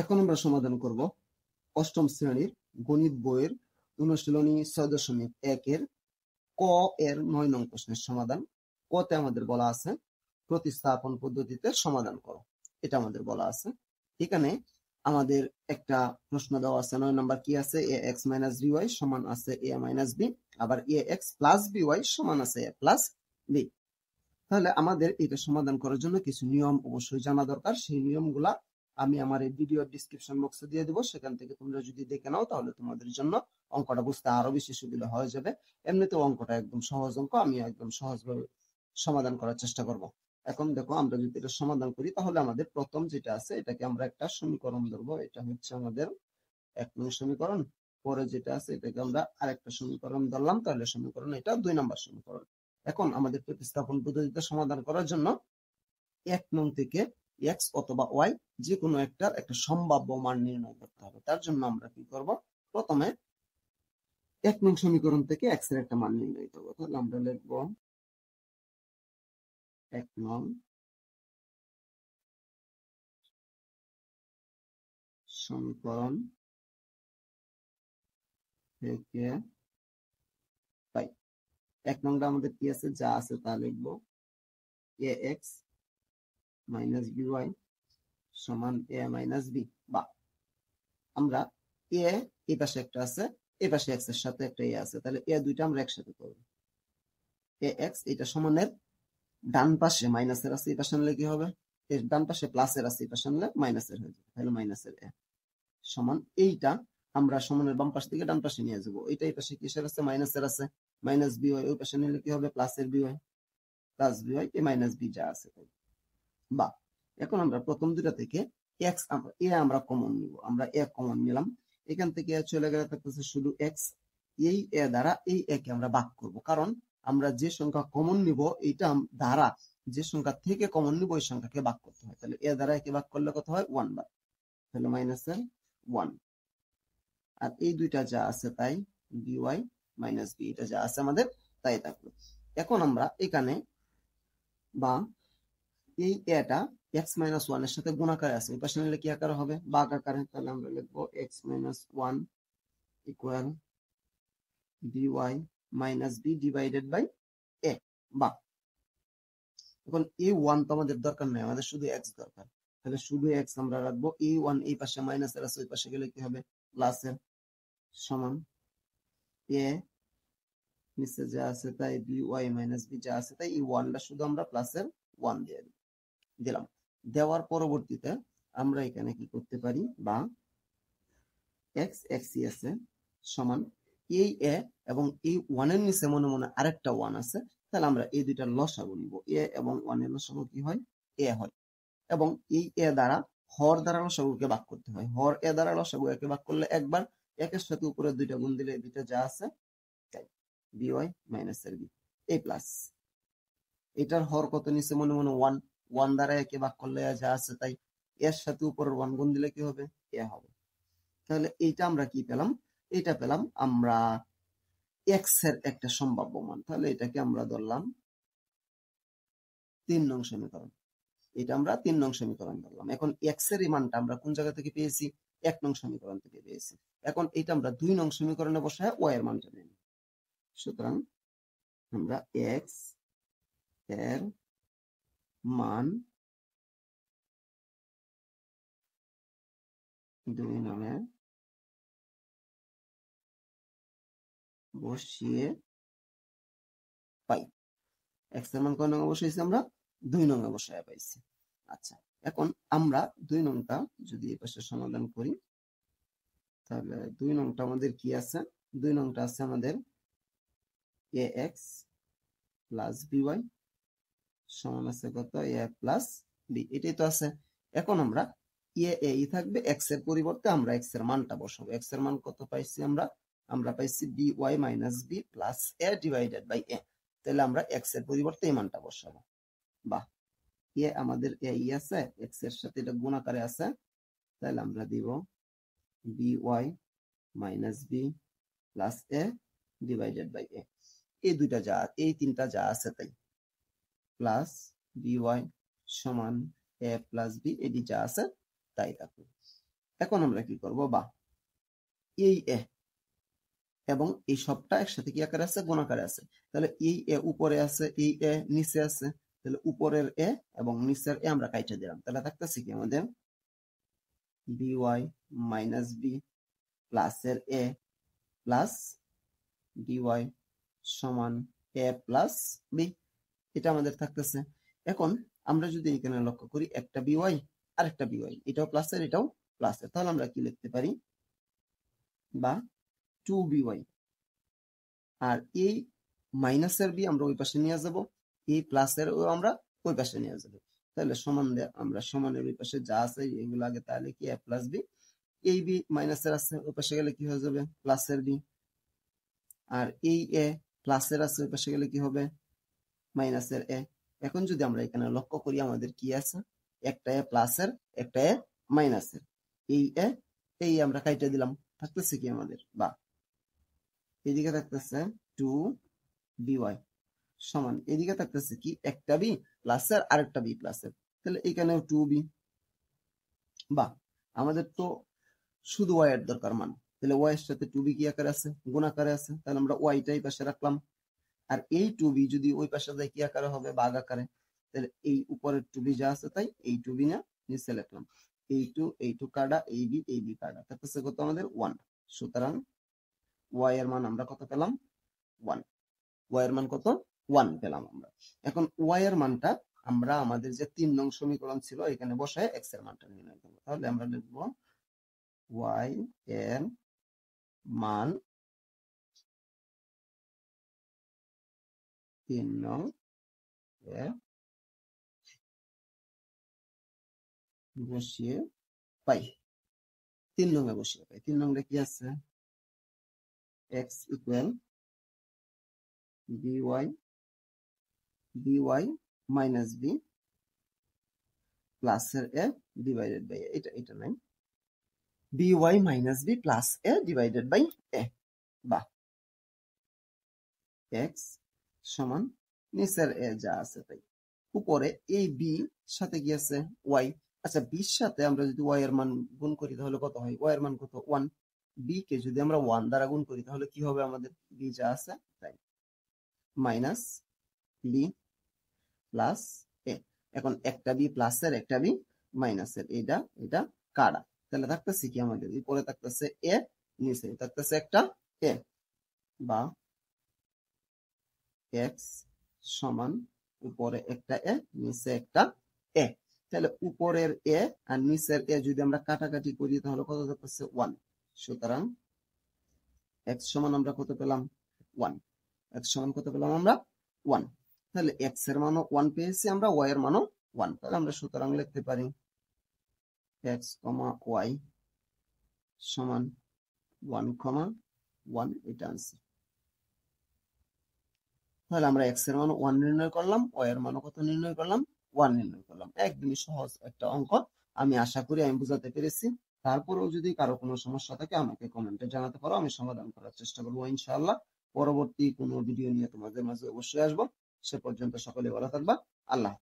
এখন আমরা সমাধান করব অষ্টম শ্রেণীর গণিত বইয়ের অনুশীলনী 6.1 এর ক এর 9 নং প্রশ্নের সমাধান। কতে আমাদের বলা আছে প্রতিস্থাপন পদ্ধতিতে সমাধান করো, এটা আমাদের বলা আছে। এখানে আমাদের একটা প্রশ্ন দেওয়া আছে 9 নাম্বার, কি আছে, ax - by সমান আছে a - b, আবার ax + by সমান আছে a + b। তাহলে আমাদের এটা সমাধান করার জন্য কিছু নিয়ম অবশ্যই জানা দরকার। সেই নিয়মগুলা আমি আমার এই ভিডিও ডেসক্রিপশন বক্সে দিয়ে দিব, সেখান থেকে তোমরা যদি দেখে নাও তাহলে তোমাদের জন্য অঙ্কটা বুঝতে আরো বেশি সুবিধা হয়ে যাবে। এমনিতেও অঙ্কটা একদম সহজ অঙ্ক, আমি একদম সহজভাবে সমাধান করার চেষ্টা করব। এখন দেখো, আমরা যদি এটা সমাধান করি তাহলে আমাদের প্রথম যেটা আছে এটাকে আমরা একটা সমীকরণ ধরবো, এটা হচ্ছে আমাদের 1 নং সমীকরণ। পরে যেটা আছে এটাকে আমরা আরেকটা সমীকরণ ধরলাম, তাহলে সমীকরণ এটা 2 নম্বর সমীকরণ। এখন আমাদের প্রতিস্থাপন পদ্ধতিতে সমাধান করার জন্য 1 নং থেকে x অথবা y যে কোনো একটা সম্ভাব্য মান নির্ণয় করতে হবে। তার জন্য আমরা কি করব, প্রথমে 1 নং সমীকরণ থেকে x এর একটা মান নির্ণয় করব। তাহলে আমরা লিখব 1 নং সমীকরণ থেকে পাই 1 নংটা আমাদের কি আছে, যা আছে তা লিখব ax - by সমান a - b, বা আমরা a এই পাশে একটা আছে, এই পাশে x এর সাথে একটা a আছে, তাহলে a দুইটা আমরা একসাথে করব। ax এটা সমানের ডান পাশে মাইনাসের আছে, এই পাশে আনলে কি হবে, এর ডান পাশে প্লাসের আছে, এই পাশে আনলে মাইনাসের হয়ে যাবে, তাহলে মাইনাসের a সমান এইটা আমরা সমানের বাম পাশ থেকে ডান পাশে নিয়ে যাবো। এইটা এই পাশে কিসের আছে, মাইনাসের আছে, মাইনাস বি ওই পাশে নিলে কি হবে, প্লাসের B plus B A minus B যা আছে তাই। বা এখন আমরা প্রথম দুটা থেকে x আমরা কমন নিব, আমরা a কমন নিলাম, এখান থেকে চলে গেলে থাকতেছে শুধু x। এই a দ্বারা এই a কে আমরা ভাগ করব, কারণ আমরা যে সংখ্যা কমন নিব এইটা দ্বারা যে সংখ্যা থেকে কমন নিব ওই সংখ্যাকে ভাগ করতে হয়। তাহলে a দ্বারা একে ভাগ করলে কত হয়, 1 বার, তাহলে মাইনাসের 1। আর এই দুইটা যা আছে তাই, by - b এটা যা আছে আমাদের তাই থাকলো। এখন আমরা এখানে বা এই এটা x - 1 এর সাথে গুণ আকারে আছে, এই পাশে নিলে কি আকারে হবে, ভাগ আকারে। তাহলে আমরা লিখবো x - 1 equal by - b divided by a, বা এখন এই 1 তো আমাদের দরকার নাই, আমাদের শুধু x দরকার, তাহলে শুধু x আমরা রাখবো। এই 1 এই পাশে মাইনাসের আছে, ওই পাশে গেলে কি হবে, প্লাসের, সমান a নিচে যা আছে তাই by - b যা আছে তাই, এই 1টা শুধু আমরা প্লাসের 1 দিয়ে দিলাম। দেওয়ার পরবর্তীতে আমরা এখানে কি করতে পারি, বা x আছে সমান এই a এবং এই 1 এর নিচে মনে মনে আরেকটা 1 আছে, তাহলে আমরা এই দুইটার লসাগু নিব। a এবং 1 এর লসাগু কি হয়, a হয়, এবং এই a দ্বারা হর দ্বারা লসাগুকে ভাগ করতে হয়। হর a দ্বারা লসাগু একে ভাগ করলে একবার, একের সাথে উপরে দুইটা গুণ দিলে এই দুইটা যা আছে তাই, by - b এই প্লাস এটার হর কত নিচে মনে মনে 1, 1 দ্বারা একে ভাগ করলে যা আছে তাই, এর সাথে উপরের 1 গুণ দিলে কি হবে, a হবে। তাহলে এইটা আমরা কি পেলাম, এটা পেলাম আমরা x এর একটা সম্ভাব্য মান। তাহলে এটাকে আমরা ধরলাম 3 নং সমীকরণ, এটা আমরা 3 নং সমীকরণ ধরলাম। এখন x এর এই মানটা আমরা কোন জায়গা থেকে পেয়েছি, 1 নং সমীকরণ থেকে পেয়েছি। এখন এটা আমরা 2 নং সমীকরণে বসায় y এর মানটা নেব। সুতরাং আমরা x এর মান 2 নংয়ে বসিয়ে পাই। x এর মান কয় নং বসাইছি, আমরা 2 নং এ বসায় পাইছি। আচ্ছা, এখন আমরা 2 নংটা যদি এই পাশে সমাধান করি, তাহলে 2 নংটা আমাদের কি আছে, 2 নংটা আছে আমাদের ax + by সমান আছে কত, a + b, এটাই তো আছে। এখন আমরা a থাকবে, x এর পরিবর্তে আমরা x এর মানটা বসাবো। x এর মান কত পাইছি আমরা পাইছি by - b + a divided by a, তাহলে আমরা x এর পরিবর্তে এই মানটা বসাবো। বা a আমাদের a আছে, x এর সাথে এটা গুণ আকারে আছে, তাহলে আমরা দিব by - b + a divided by a, এই দুইটা যা, এই তিনটা যা আছে তাই, প্লাস by সমান a + b, এটি যা আছে তাই থাকবে। এখন আমরা কি করব, বা এই এ এবং এই সবটা একসাথে কি আকারে আছে, গুণ আকারে আছে। তাহলে এই এ উপরে আছে, এই এ নিচে আছে, তাহলে উপরের এ এবং নিচের এ আমরা কাইটে দিলাম। তাহলে থাকতেছে কি আমাদের by মাইনাস বি প্লাসের এ প্লাস dy সমান এ প্লাস বি, এটা আমাদের থাকতেছে। এখন আমরা যদি এখানে লক্ষ্য করি, একটা by আর একটা by, এটাও প্লাসের এটাও প্লাসের, তাহলে আমরা কি লিখতে পারি, বা 2by, আর এই মাইনাসের বি আমরা ওই পাশে নিয়ে যাব, এই প্লাসের ও আমরা ওই পাশে নিয়ে যাব। তাহলে সমান আমরা সমানের ওই পাশে যা আছে এগুলো আগে তাহলে কি এ প্লাস বি, এই বি মাইনাসের আছে ওই পাশে গেলে কি হয়ে যাবে প্লাসের বি, আর এই এ প্লাসের আছে ওই পাশে গেলে কি হবে মাইনাসের এ। এখন যদি আমরা এখানে লক্ষ্য করি আমাদের কি আছে, একটা এ প্লাসের একটা এ মাইনাসের, এই এ এই আমরা কাইটে দিলাম, থাকতেছে কি আমাদের, বা এদিকে থাকতেছে 2by সমান এদিকে থাকতেছে কি একটা বি প্লাসের আর একটা বি প্লাসের, তাহলে এখানেও 2b, বা আমাদের তো শুধু y এর দরকার মান, তাহলে y এর সাথে 2b কি আকারে আছে, গুণ আকারে আছে, তাহলে আমরা y টাই পাশে রাখলাম, আর এই 2b যদি ওই পাশে যায় কি আকারে হবে, ভাগ আকারে, তাহলে এই উপরের 2b যা আছে তাই এই 2b না নিচে লিখলাম, এই 2 কাটা, এই বি কাটা, থাকতেছে কত আমাদের 1। সুতরাং y এর মান আমরা কত পেলাম 1, y এর মান কত 1 পেলাম আমরা। এখন y এর মানটা আমরা আমাদের যে 3 নং সমীকরণ ছিল এখানে বসায় x এর মানটা নির্ণয় করব। তাহলে আমরা লিখব y এর মান 3 নং এ বসিয়ে পাই, 3 নং এ বসিয়ে পাই। 3 নং এ কি আছে, x equal by minus b প্লাসের a ডিভাইডেড বাই a, এটা নাই, by minus b plus a divided by a, বা x সমান নিচের a যা আছে তাই, উপরে এই b সাথে কি আছে y। আচ্ছা, b এর সাথে আমরা যদি y এর মান গুণ করি তাহলে কত হয়, y এর মান কত 1, b কে যদি আমরা 1 দ্বারা গুণ করি তাহলে কি হবে আমাদের, b যা আছে তাই, মাইনাস b প্লাস a। এখন একটা বি প্লাসের একটা বি মাইনাসের, এটা কাটা, তাহলে থাকতেছে কি আমাদের, উপরে থাকতেছে এ নিচে থাকতেছে একটা এ, বা x সমান উপরে একটা এ নিচে একটা এ। তাহলে উপরের এ আর নিচের এ যদি আমরা কাটাকাটি করি তাহলে কত থাকতেছে 1। সুতরাং x সমান আমরা কত পেলাম 1, x সমান কত পেলাম আমরা 1। তাহলে x এর মানও 1 পেয়েছি আমরা, y এর মানও 1, তাহলে আমরা সুতরাং লিখতে পারি x, y সমান 1, 1 এটা আনসার। তাহলে আমরা x এর মান 1 নির্ণয় করলাম, y এর মানও কত নির্ণয় করলাম 1 নির্ণয় করলাম। একদমই সহজ একটা অঙ্ক, আমি আশা করি আমি বুঝাতে পেরেছি। তারপরেও যদি কারো কোনো সমস্যা থাকে আমাকে কমেন্টে জানাতে পারো, আমি সমাধান করার চেষ্টা করবো ইনশাআল্লাহ। পরবর্তী কোনো ভিডিও নিয়ে তোমাদের মাঝে অবশ্যই আসবো। সে পর্যন্ত সকলে ভালো থাকবা। আল্লাহ।